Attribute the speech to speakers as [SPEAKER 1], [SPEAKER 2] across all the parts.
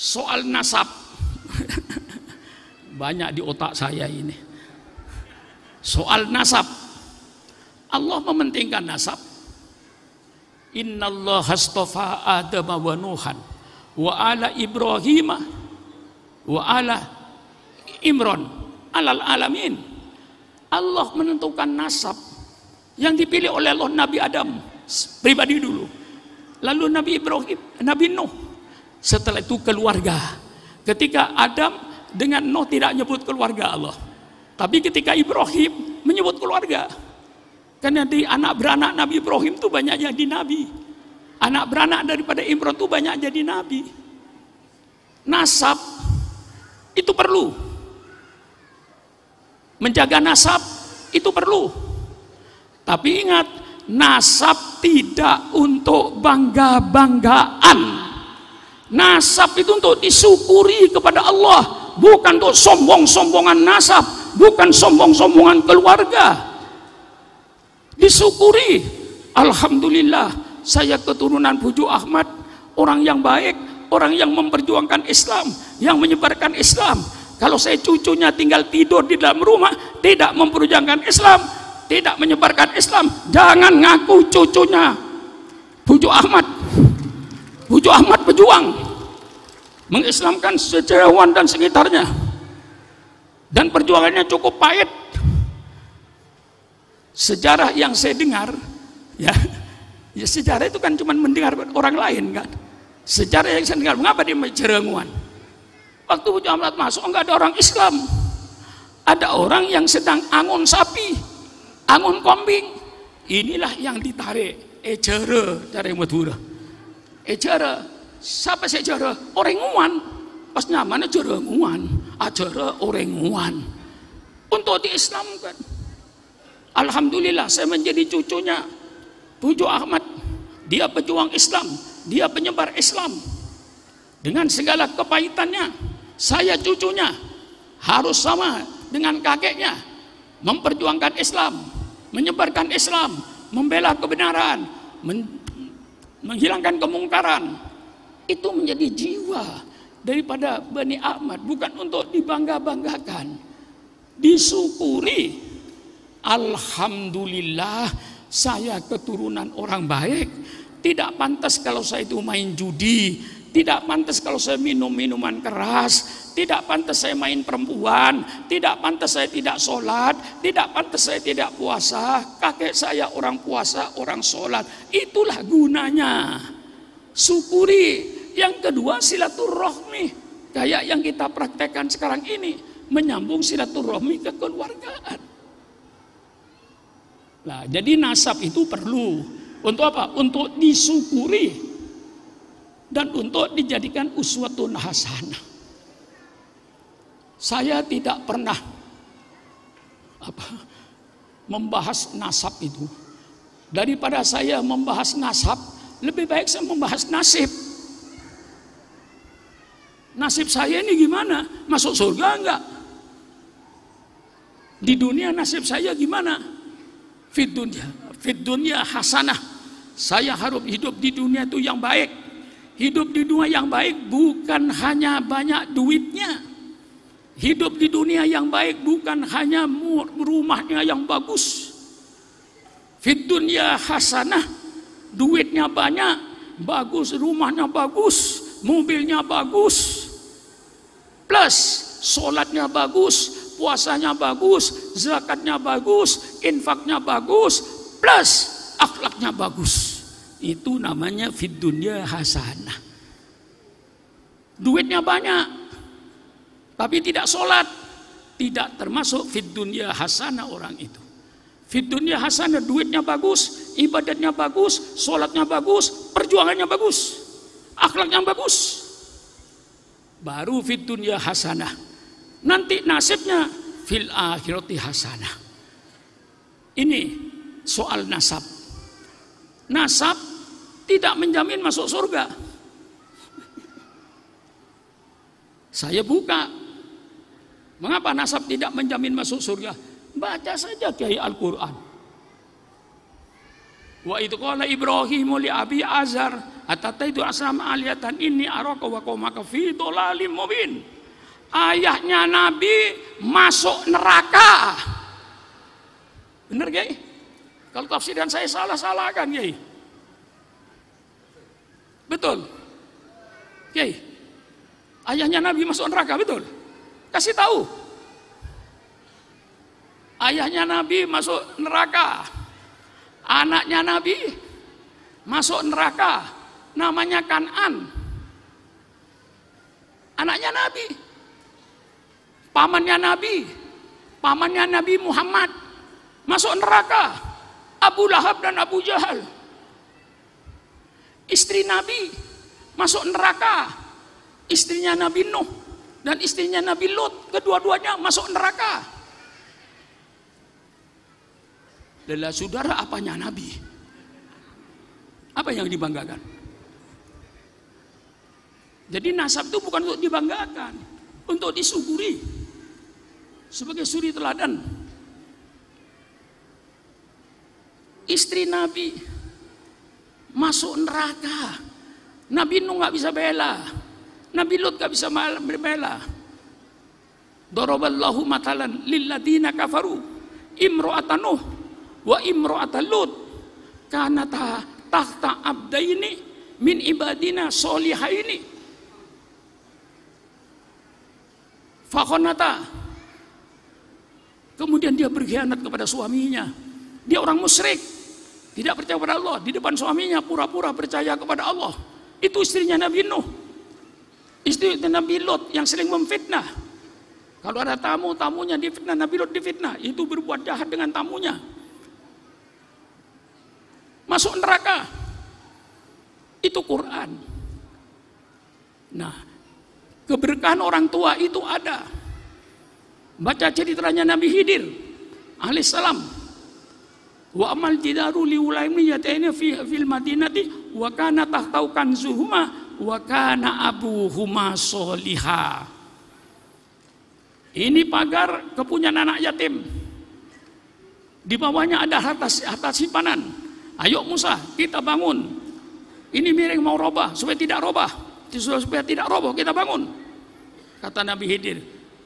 [SPEAKER 1] Soal nasab. Banyak di otak saya ini. Soal nasab. Allah mementingkan nasab. Innallaha astafa Adama wa Nuhan wa ala Ibrahim wa ala Imran alal alamin. Allah menentukan nasab yang dipilih oleh Allah Nabi Adam pribadi dulu. Lalu Nabi Ibrahim, Nabi Nuh. Setelah itu keluarga. Ketika Adam dengan Nuh tidak menyebut keluarga Allah. Tapi ketika Ibrahim menyebut keluarga. Karena di anak beranak Nabi Ibrahim itu banyak jadi nabi. Anak beranak daripada Imran itu banyak jadi nabi. Nasab itu perlu. Menjaga nasab itu perlu. Tapi ingat, nasab tidak untuk bangga-banggaan. Nasab itu untuk disyukuri kepada Allah, bukan untuk sombong-sombongan nasab, bukan sombong-sombongan keluarga. Disyukuri, alhamdulillah saya keturunan Buju Ahmad, orang yang baik, orang yang memperjuangkan Islam, yang menyebarkan Islam. Kalau saya cucunya tinggal tidur di dalam rumah, tidak memperjuangkan Islam, tidak menyebarkan Islam, jangan ngaku cucunya Buju Ahmad. Buju Ahmad pejuang, mengislamkan Sejarawan dan sekitarnya, dan perjuangannya cukup pahit. Sejarah yang saya dengar, ya sejarah itu kan cuma mendengar orang lain kan. Sejarah yang saya dengar, mengapa dia Jerenguan? Waktu Buju Ahmad masuk enggak ada orang Islam, ada orang yang sedang angon sapi, angon kambing. Inilah yang ditarik ejere dari Madura. Ejere, siapa sih ejere? Orenguan, pas namanya Jerenguan, ajere Orenguan. Untuk diislamkan. Alhamdulillah saya menjadi cucunya Buju Ahmad. Dia pejuang Islam, dia penyebar Islam. Dengan segala kepahitannya, saya cucunya harus sama dengan kakeknya, memperjuangkan Islam, menyebarkan Islam, membela kebenaran, menghilangkan kemungkaran. Itu menjadi jiwa daripada Bani Ahmad, bukan untuk dibangga-banggakan. Disyukuri. Alhamdulillah saya keturunan orang baik. Tidak pantas kalau saya itu main judi, tidak pantas kalau saya minum minuman keras, tidak pantas saya main perempuan, tidak pantas saya tidak sholat, tidak pantas saya tidak puasa. Kakek saya orang puasa, orang sholat. Itulah gunanya. Syukuri. Yang kedua, silaturahmi, kayak yang kita praktekkan sekarang ini, menyambung silaturahmi kekeluargaan. Nah, jadi nasab itu perlu untuk apa? Untuk disyukuri dan untuk dijadikan uswatun hasanah. Saya tidak pernah membahas nasab itu. Daripada saya membahas nasab, lebih baik saya membahas nasib. Nasib saya ini gimana? Masuk surga enggak? Di dunia nasib saya gimana? Fid dunya hasanah. Saya harus hidup di dunia itu yang baik. Hidup di dunia yang baik bukan hanya banyak duitnya. Hidup di dunia yang baik bukan hanya rumahnya yang bagus. Fid dunya hasanah, duitnya banyak, bagus, rumahnya bagus, mobilnya bagus, plus sholatnya bagus, puasanya bagus, zakatnya bagus, infaknya bagus, plus akhlaknya bagus. Itu namanya fid dunya hasanah. Duitnya banyak, tapi tidak sholat, tidak termasuk fid dunya hasanah orang itu. Fid dunya hasanah, duitnya bagus, ibadatnya bagus, sholatnya bagus, perjuangannya bagus, akhlaknya bagus. Baru fid dunya hasanah. Nanti nasibnya fil akhirati hasanah. Ini soal nasab. Nasab tidak menjamin masuk surga. Saya buka. Mengapa nasab tidak menjamin masuk surga? Baca saja Kiai Al-Quran. Wa itu qala Ibrahimu li abi Azar atataitu asnam aliyatan inni araka wa qaumaka fi dhalalim mubin. Ayahnya Nabi masuk neraka. Benar Kiai? Kalau tafsiran saya salah-salah kan Kiai? Betul. Kiai, ayahnya Nabi masuk neraka, betul? Kasih tahu. Ayahnya Nabi masuk neraka. Anaknya Nabi masuk neraka. Namanya Kan'an. Anaknya Nabi. Pamannya Nabi Muhammad masuk neraka. Abu Lahab dan Abu Jahal. Istri Nabi masuk neraka. Istrinya Nabi Nuh dan istrinya Nabi Lut, kedua-duanya masuk neraka. Lelah saudara, apanya Nabi? Apa yang dibanggakan? Jadi nasab itu bukan untuk dibanggakan, untuk disyukuri sebagai suri teladan. Istri Nabi masuk neraka. Nabi Nuh nggak bisa bela, Nabi Lut nggak bisa bela. Daraballahu matalan lilladina kafaru imro'atan Nuh wa imro'atan Lut kanata tahta abdaini min ibadina solihaini fakhonata. Kemudian dia berkhianat kepada suaminya. Dia orang musyrik, tidak percaya kepada Allah. Di depan suaminya pura-pura percaya kepada Allah. Itu istrinya Nabi Nuh. Istri Nabi Lut yang sering memfitnah. Kalau ada tamu, tamunya difitnah, Nabi Lut difitnah. Itu berbuat jahat dengan tamunya. Masuk neraka. Itu Quran. Nah, keberkahan orang tua itu ada. Baca ceritanya Nabi Khidir alaihissalam. Wa amal jidaru liulaimi yataini fil madinati wa kana tahtau kanzuhuma wa kana abuhuma sholiha. Ini pagar kepunyaan anak yatim. Di bawahnya ada harta simpanan. Ayo Musa, kita bangun. Ini miring mau robah, supaya tidak robah. Supaya tidak roboh, kita bangun. Kata Nabi Khidir,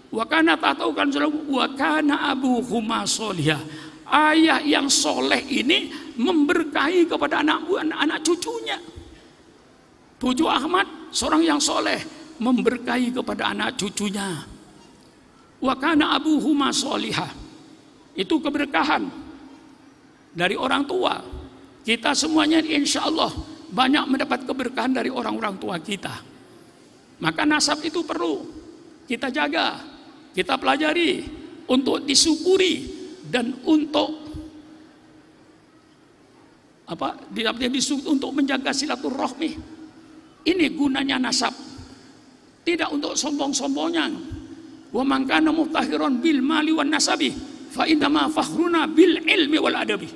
[SPEAKER 1] wa kana tahtau kanzuhuma wa kana abuhuma sholiha. Ayah yang soleh ini memberkahi kepada anak cucunya. Puju Ahmad, seorang yang soleh, memberkahi kepada anak cucunya. Wa kana abuhuma sholihah. Itu keberkahan dari orang tua. Kita semuanya insya Allah banyak mendapat keberkahan dari orang-orang tua kita. Maka nasab itu perlu kita jaga, kita pelajari untuk disyukuri dan untuk untuk menjaga silaturahmi. Ini gunanya nasab. Tidak untuk sombong-sombongan. Wa man kana muftakhiran bil mali wan nasabi fa innama fakhruna bil ilmi wal adabi.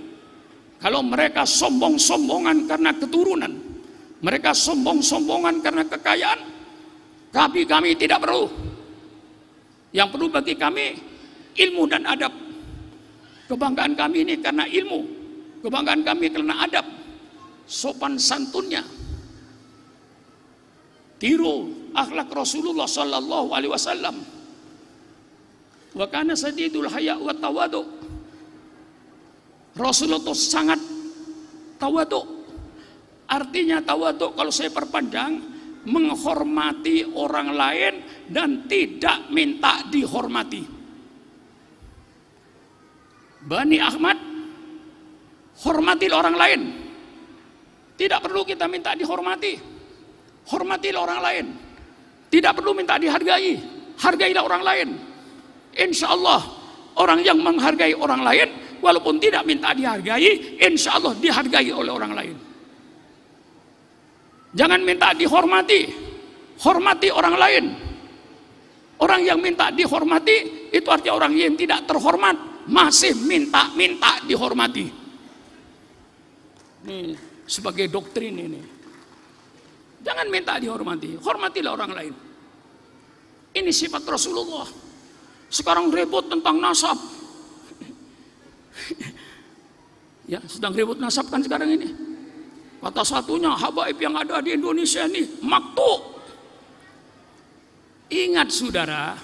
[SPEAKER 1] Kalau mereka sombong-sombongan karena keturunan, mereka sombong-sombongan karena kekayaan, tapi kami tidak perlu. Yang perlu bagi kami ilmu dan adab. Kebanggaan kami ini karena ilmu, kebanggaan kami karena adab, sopan santunnya. Tiru akhlak Rasulullah sallallahu alaihi wasallam. Wa kana sadidul haya wa tawadu. Rasulullah itu sangat tawadu. Artinya tawadu kalau saya perpanjang, menghormati orang lain dan tidak minta dihormati. Bani Ahmad, hormatilah orang lain. Tidak perlu kita minta dihormati. Hormatilah orang lain. Tidak perlu minta dihargai. Hargailah orang lain. Insya Allah orang yang menghargai orang lain, walaupun tidak minta dihargai, insya Allah dihargai oleh orang lain. Jangan minta dihormati. Hormati orang lain. Orang yang minta dihormati itu artinya orang yang tidak terhormat, masih minta dihormati. Ini sebagai doktrin ini. Jangan minta dihormati, hormatilah orang lain. Ini sifat Rasulullah. Sekarang ribut tentang nasab. Ya, sedang ribut nasab kan sekarang ini. Kata satunya, habaib yang ada di Indonesia ini maktu. Ingat saudara,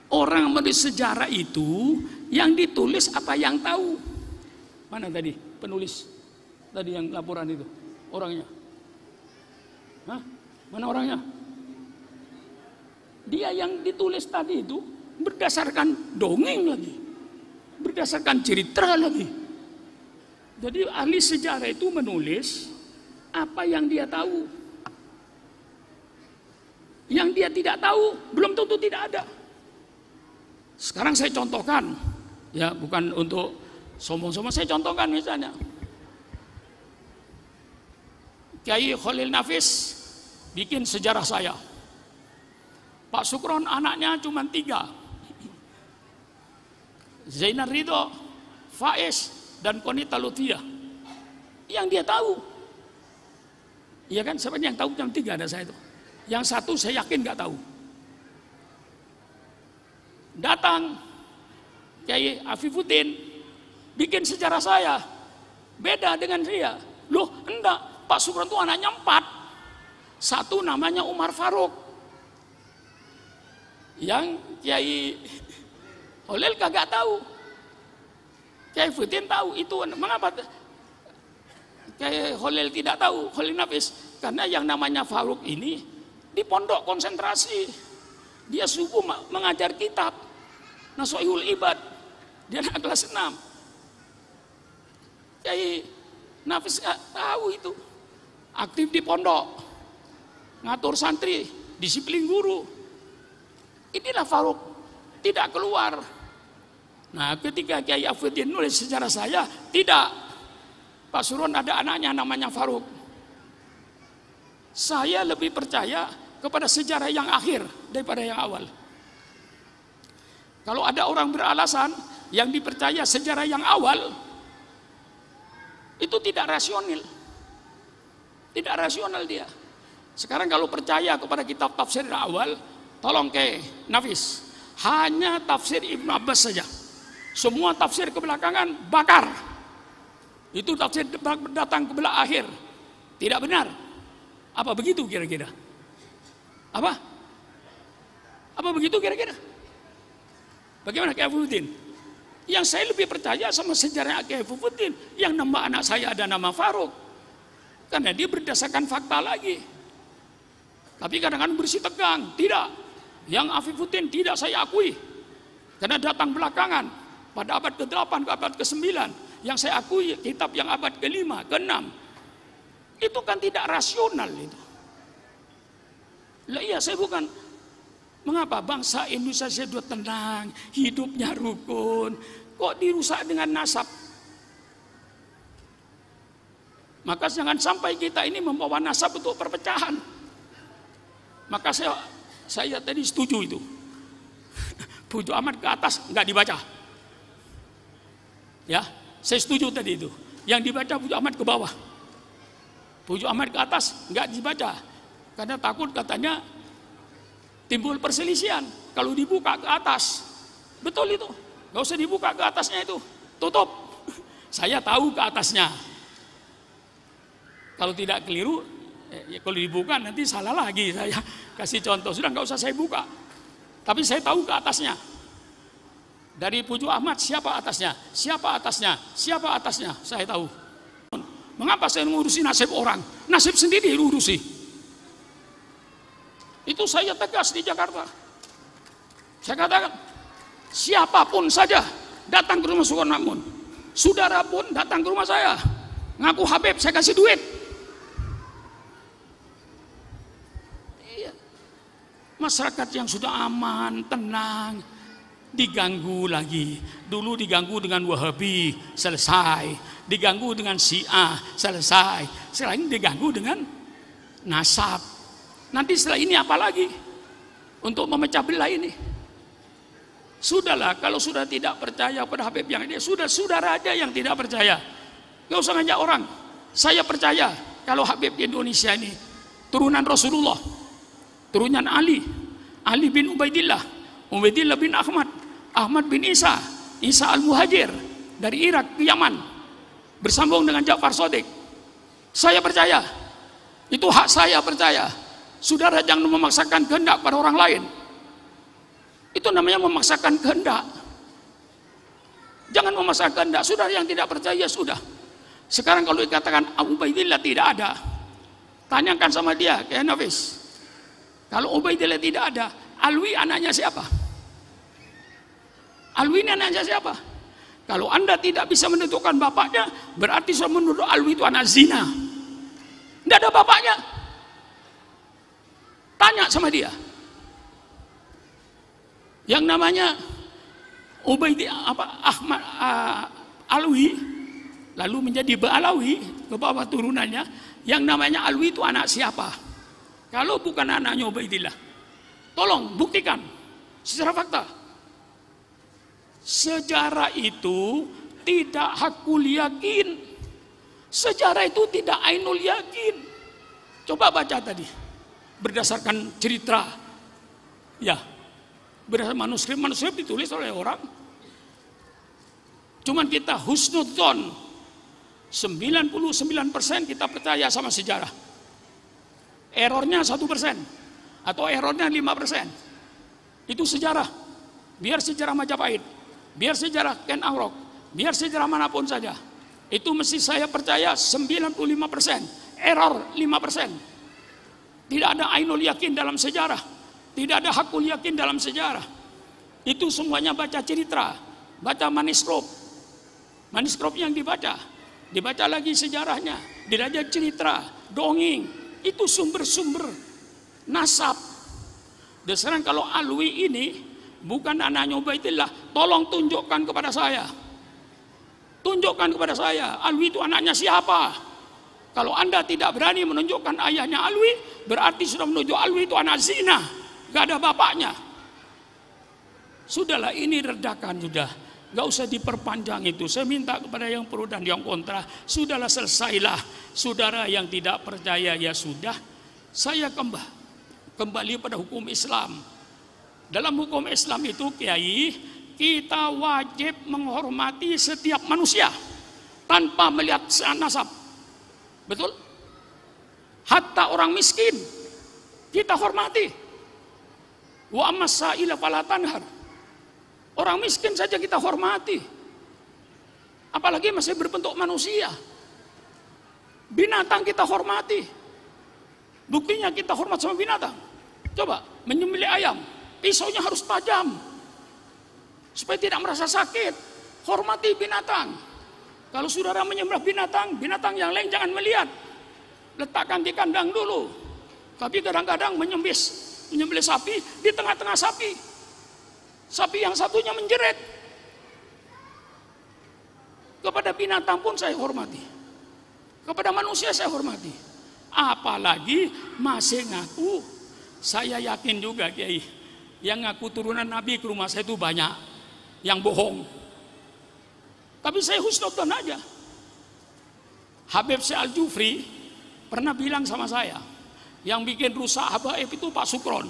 [SPEAKER 1] orang menulis sejarah itu yang ditulis apa yang tahu. Mana tadi penulis? Tadi yang laporan itu, orangnya. Hah? Mana orangnya? Dia yang ditulis tadi itu berdasarkan dongeng lagi, berdasarkan cerita lagi. Jadi ahli sejarah itu menulis apa yang dia tahu. Yang dia tidak tahu belum tentu tidak ada. Sekarang saya contohkan, ya bukan untuk sombong-sombong, saya contohkan misalnya. Kiai Khalil Nafis bikin sejarah saya. Pak Sukron anaknya cuma 3. Zainal Ridho, Faiz, dan Konita Lutfiyah. Yang dia tahu. Iya kan, siapa yang tahu yang 3 ada saya itu. Yang 1 saya yakin nggak tahu. Datang Kiai Afifuddin bikin sejarah saya. Beda dengan dia. Loh, enggak. Pak Sukron itu anaknya 4. 1 namanya Umar Faruk. Yang Kiai Holil kagak tahu. Kiai Fuddin tahu. Itu mengapa Kiai Holil tidak tahu, Holil Nafis? Karena yang namanya Faruk ini di pondok konsentrasi. Dia subuh mengajar kitab Nasuhul Ibad. Dia anak kelas 6. Kiai Nafis tahu itu. Aktif di pondok, ngatur santri, disiplin guru. Inilah Faruk, tidak keluar. Nah, ketika Kiai Afifuddin nulis sejarah saya, tidak. Pak Suron ada anaknya namanya Faruk. Saya lebih percaya kepada sejarah yang akhir daripada yang awal. Kalau ada orang beralasan yang dipercaya sejarah yang awal, itu tidak rasional. Tidak rasional dia. Sekarang kalau percaya kepada kitab tafsir awal, tolong ke Nafis, hanya tafsir Ibnu Abbas saja. Semua tafsir kebelakangan bakar. Itu tafsir datang ke belah akhir. Tidak benar. Apa begitu kira-kira? Apa? Apa begitu kira-kira? Bagaimana Kiai Afifuddin? Yang saya lebih percaya sama sejarah Kiai Afifuddin. Yang nama anak saya ada nama Faruk. Karena dia berdasarkan fakta lagi. Tapi kadang-kadang bersih tegang. Tidak. Yang Afifuddin tidak saya akui. Karena datang belakangan. Pada abad ke-8 ke abad ke-9. Yang saya akui kitab yang abad ke-5, ke-6. Itu kan tidak rasional itu. Lah iya, saya bukan. Mengapa bangsa Indonesia sudah tenang, hidupnya rukun, kok dirusak dengan nasab? Maka jangan sampai kita ini membawa nasab untuk perpecahan. Maka saya tadi setuju itu. Puju amat ke atas nggak dibaca. Ya, saya setuju tadi itu. Yang dibaca puju amat ke bawah. Puju amat ke atas nggak dibaca. Karena takut katanya timbul perselisihan. Kalau dibuka ke atas, betul itu. Nggak usah dibuka ke atasnya itu. Tutup. Saya tahu ke atasnya. Kalau tidak keliru, ya kalau dibuka nanti salah lagi. Saya kasih contoh, sudah nggak usah saya buka. Tapi saya tahu ke atasnya. Dari Puju Ahmad siapa atasnya? Siapa atasnya? Siapa atasnya? Saya tahu. Mengapa saya mengurusi nasib orang? Nasib sendiri diurusi. Itu saya tegas di Jakarta. Saya katakan, siapapun saja datang ke rumah Sukron Makmun. Saudara pun datang ke rumah saya. Ngaku Habib, saya kasih duit. Masyarakat yang sudah aman, tenang, diganggu lagi. Dulu diganggu dengan Wahabi, selesai. Diganggu dengan Syiah, selesai. Sekarang diganggu dengan nasab. Nanti setelah ini apa lagi? Untuk memecah belah ini. Sudahlah, kalau sudah tidak percaya pada Habib yang dia, sudah saudara aja yang tidak percaya. Gak usah ngajak orang. Saya percaya kalau Habib di Indonesia ini turunan Rasulullah, turunan Ali bin Ubaidillah, Ubaidillah bin Ahmad, Ahmad bin Isa, Isa al-Muhajir dari Irak ke Yaman. bersambung dengan Ja'far Shadiq. Saya percaya, itu hak saya percaya. Saudara jangan memaksakan kehendak pada orang lain. Itu namanya memaksakan kehendak. Jangan memaksakan kehendak. Saudara yang tidak percaya sudah. Sekarang kalau dikatakan Ubaidillah tidak ada, tanyakan sama dia, kayak Nafis. Kalau Ubaidillah tidak ada, Alwi anaknya siapa? Alwi ini anaknya siapa? Kalau Anda tidak bisa menentukan bapaknya, berarti sudah menuduh Alwi itu anak zina. Tidak ada bapaknya. Tanya sama dia. Yang namanya Ahmad Alwi, lalu menjadi Ba'alawi ke bawah turunannya. Yang namanya Alwi itu anak siapa? Kalau bukan anaknya Ubaidillah, tolong buktikan secara fakta. Sejarah itu tidak hakul yakin. Sejarah itu tidak ainul yakin. Coba baca tadi, berdasarkan cerita, ya, berdasarkan manuskrip ditulis oleh orang. Cuman kita husnudzon, 99% kita percaya sama sejarah. Errornya 1% atau errornya 5%. Itu sejarah. Biar sejarah Majapahit, biar sejarah Ken Arok, biar sejarah manapun saja, itu mesti saya percaya 95%, error 5%. Tidak ada ainul yakin dalam sejarah, tidak ada hakul yakin dalam sejarah. Itu semuanya baca cerita, baca manuskrip yang dibaca lagi sejarahnya, dibaca cerita, dongeng, itu sumber-sumber nasab. Dan sekarang kalau Alwi ini bukan anaknya Ubaidillah, tolong tunjukkan kepada saya. Tunjukkan kepada saya, Alwi itu anaknya siapa? Kalau Anda tidak berani menunjukkan ayahnya Alwi, berarti sudah menuju Alwi itu anak zina, gak ada bapaknya. Sudahlah, ini redakan sudah, gak usah diperpanjang itu. Saya minta kepada yang pro dan yang kontra, sudahlah, selesailah. Saudara yang tidak percaya ya sudah. Saya kembali pada hukum Islam. Dalam hukum Islam itu, Kiai, kita wajib menghormati setiap manusia tanpa melihat nasab. Betul? Hatta orang miskin kita hormati. Wa ammas sa'ila fala tanhar. Orang miskin saja kita hormati. Apalagi masih berbentuk manusia. Binatang kita hormati. Buktinya kita hormat sama binatang. Coba menyembelih ayam, pisaunya harus tajam supaya tidak merasa sakit. Hormati binatang. Kalau saudara menyembelih binatang yang lain jangan melihat. Letakkan di kandang dulu. Tapi kadang-kadang menyembelih sapi di tengah-tengah sapi. Sapi yang satunya menjerit. Kepada binatang pun saya hormati. Kepada manusia saya hormati. Apalagi masih ngaku. Saya yakin juga, Kiai, yang ngaku turunan Nabi ke rumah saya itu banyak yang bohong. Tapi saya husnudzon aja. Habib Syekh Al-Jufri pernah bilang sama saya, yang bikin rusak habaib itu Pak Sukron.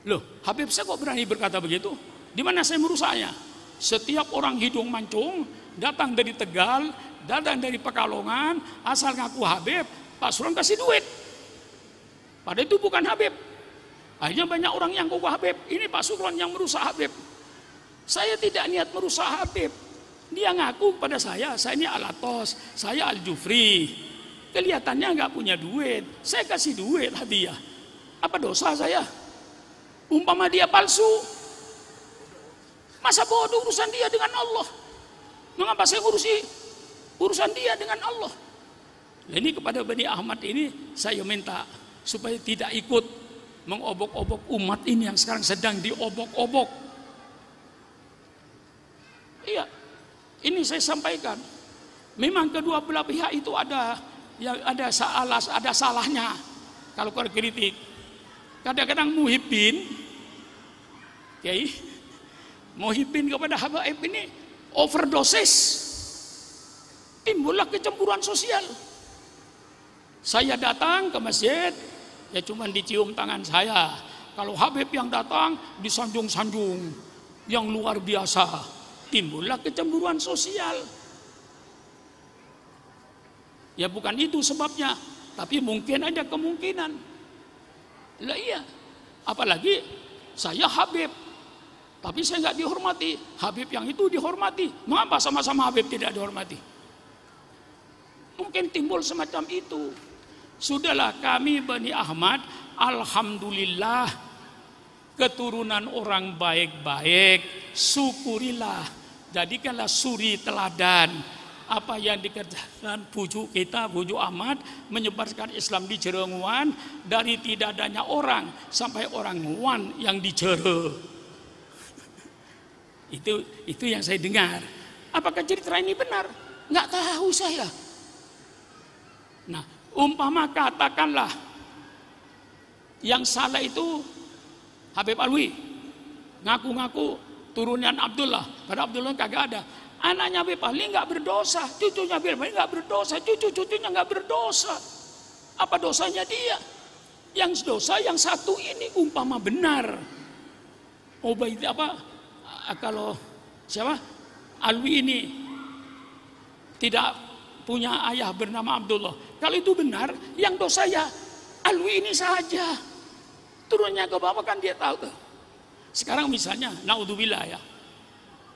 [SPEAKER 1] Loh, Habib Syekh kok berani berkata begitu? Di mana saya merusaknya? Setiap orang hidung mancung, datang dari Tegal, datang dari Pekalongan, asal ngaku Habib, Pak Sukron kasih duit. Padahal itu bukan Habib. Akhirnya banyak orang yang ngaku Habib. Ini Pak Sukron yang merusak Habib. Saya tidak niat merusak Habib. Dia ngaku pada saya ini Alatos, saya Al-Jufri. Kelihatannya nggak punya duit, saya kasih duit hadiah. Apa dosa saya? Umpama dia palsu, masa bodoh urusan dia dengan Allah? Mengapa saya ngurusi urusan dia dengan Allah? Nah, ini kepada Bani Ahmad ini saya minta supaya tidak ikut mengobok-obok umat ini yang sekarang sedang diobok-obok. Iya, ini saya sampaikan. Memang kedua belah pihak itu ada salahnya kalau kritik. Kadang-kadang muhibbin, okay, muhibbin kepada habaib ini overdosis, timbullah kecemburuan sosial. Saya datang ke masjid, ya cuma dicium tangan saya. Kalau Habib yang datang disanjung-sanjung, yang luar biasa, timbullah kecemburuan sosial. Ya bukan itu sebabnya, tapi mungkin ada kemungkinan. Lah iya, apalagi saya Habib, tapi saya nggak dihormati. Habib yang itu dihormati. Mengapa sama-sama Habib tidak dihormati? Mungkin timbul semacam itu. Sudahlah, kami Bani Ahmad, alhamdulillah, keturunan orang baik-baik, syukurilah, jadikanlah suri teladan. Apa yang dikerjakan bujuk kita, bujuk Ahmad, menyebarkan Islam di Jerenguan, dari tidak adanya orang sampai orang Nguan yang di Jere. Itu yang saya dengar. Apakah cerita ini benar? Nggak tahu saya. Nah, umpama katakanlah yang salah itu Habib Alwi, ngaku-ngaku turunan Abdullah, pada Abdullah kagak ada. Anaknya Habib Ali nggak berdosa, cucunya Habib Ali nggak berdosa, cucu-cucunya nggak berdosa. Apa dosanya dia? Yang dosa yang satu ini umpama benar. Ubaid apa? Kalau siapa? Alwi ini tidak punya ayah bernama Abdullah. Kalau itu benar, yang dosa ya Alwi ini saja. Turunnya ke bawah kan dia tahu tuh. Sekarang misalnya, naudzubillah ya,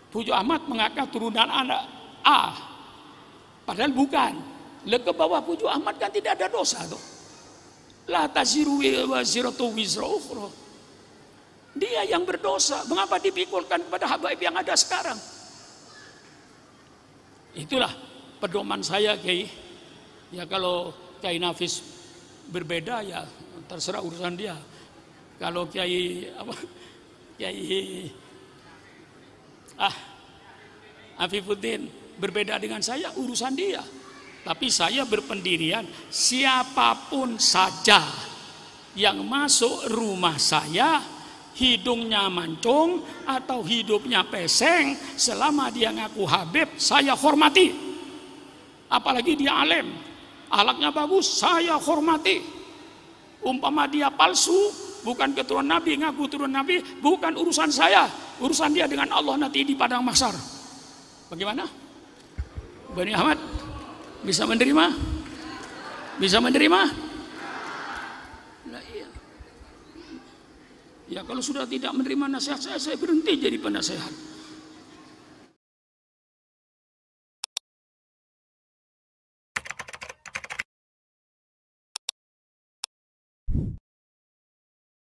[SPEAKER 1] Puju Ahmad mengaku turunan anak A, padahal bukan. Ke bawah Puju Ahmad kan tidak ada dosa tuh. La taziru waziratu wizra ukhra. Dia yang berdosa. Mengapa dipikulkan kepada habaib yang ada sekarang? Itulah pedoman saya, Kiai. Ya kalau Kiai Nafis berbeda ya terserah urusan dia. Kalau Kiai Afifuddin berbeda dengan saya, urusan dia. Tapi saya berpendirian, siapapun saja yang masuk rumah saya, hidungnya mancung atau hidupnya peseng, selama dia ngaku Habib, saya hormati. Apalagi dia alim, akhlaknya bagus, saya hormati. Umpama dia palsu, bukan keturunan Nabi, ngaku turun Nabi, bukan urusan saya. Urusan dia dengan Allah nanti di padang mahsyar. Bagaimana? Bani Ahmad bisa menerima? Bisa menerima? Nah, iya. Ya kalau sudah tidak menerima nasihat saya berhenti jadi penasehat.